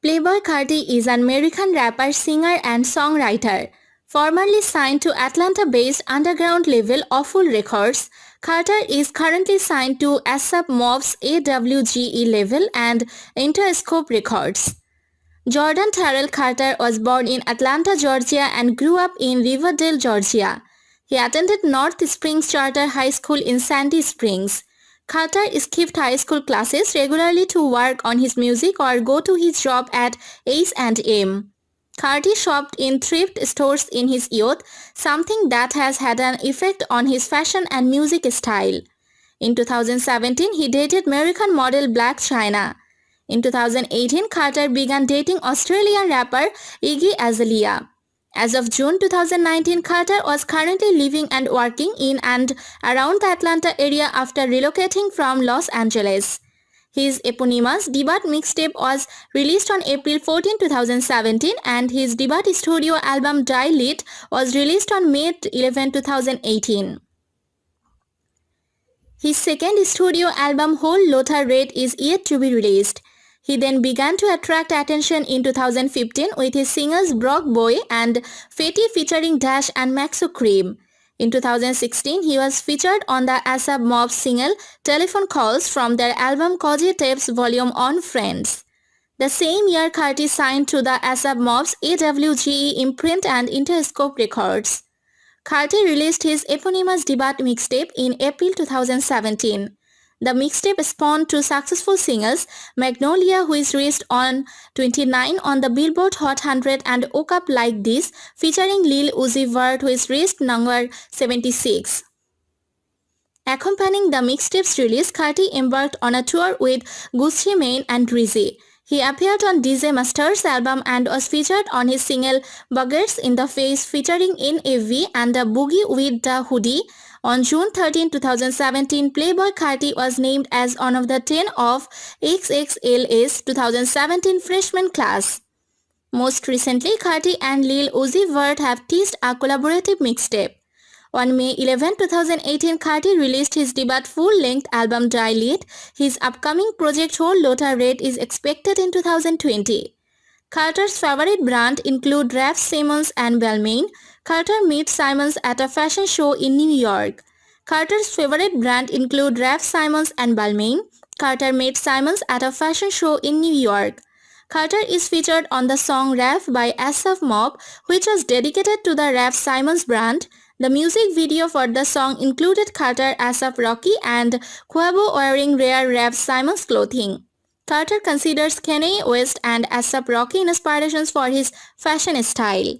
Playboi Carti is an American rapper, singer and songwriter. Formerly signed to Atlanta-based underground label Awful Records, Carter is currently signed to ASAP Mob's AWGE label and Interscope Records. Jordan Terrell Carter was born in Atlanta, Georgia and grew up in Riverdale, Georgia. He attended North Springs Charter High School in Sandy Springs. Carter skipped high school classes regularly to work on his music or go to his job at H&M. Carti shopped in thrift stores in his youth, something that has had an effect on his fashion and music style. In 2017, he dated American model Black China. In 2018, Carter began dating Australian rapper Iggy Azalea. As of June 2019, Carter was currently living and working in and around the Atlanta area after relocating from Los Angeles. His eponymous debut mixtape was released on April 14, 2017 and his debut studio album Die Lit was released on May 11, 2018. His second studio album Whole Lotta Red is yet to be released. He then began to attract attention in 2015 with his singles Brock Boy and Fetty featuring Dash and Maxo Cream. In 2016, he was featured on the ASAP Mob single Telephone Calls from their album Koji Tapes Volume on Friends. The same year, Carti signed to the ASAP Mob's AWGE imprint and Interscope Records. Carti released his eponymous debut mixtape in April 2017. The mixtape spawned two successful singles, Magnolia, which reached on 29 on the Billboard Hot 100 and Woke Up Like This, featuring Lil Uzi Vert, which reached number 76. Accompanying the mixtape's release, Carti embarked on a tour with Gucci Mane and Drizzy. He appeared on DJ Mustard's album and was featured on his single Buggers in the Face featuring NAV and the Boogie with the Hoodie. On June 13, 2017, Playboi Carti was named as one of the 10 of XXL's 2017 freshman class. Most recently, Carti and Lil Uzi Vert have teased a collaborative mixtape. On May 11, 2018, Carti released his debut full-length album Die Lit. His upcoming project Whole Lotta Red is expected in 2020. Carter's favorite brand include Raf Simons and Balmain. Carter meets Simons at a fashion show in New York. Carter's favorite brand include Raf Simons and Balmain. Carter met Simons at a fashion show in New York. Carter is featured on the song Raf by ASAP Mob, which was dedicated to the Raf Simons brand. The music video for the song included Carter, ASAP Rocky and Quavo wearing rare Raf Simons clothing. Carter considers Kanye West and ASAP Rocky inspirations for his fashion style.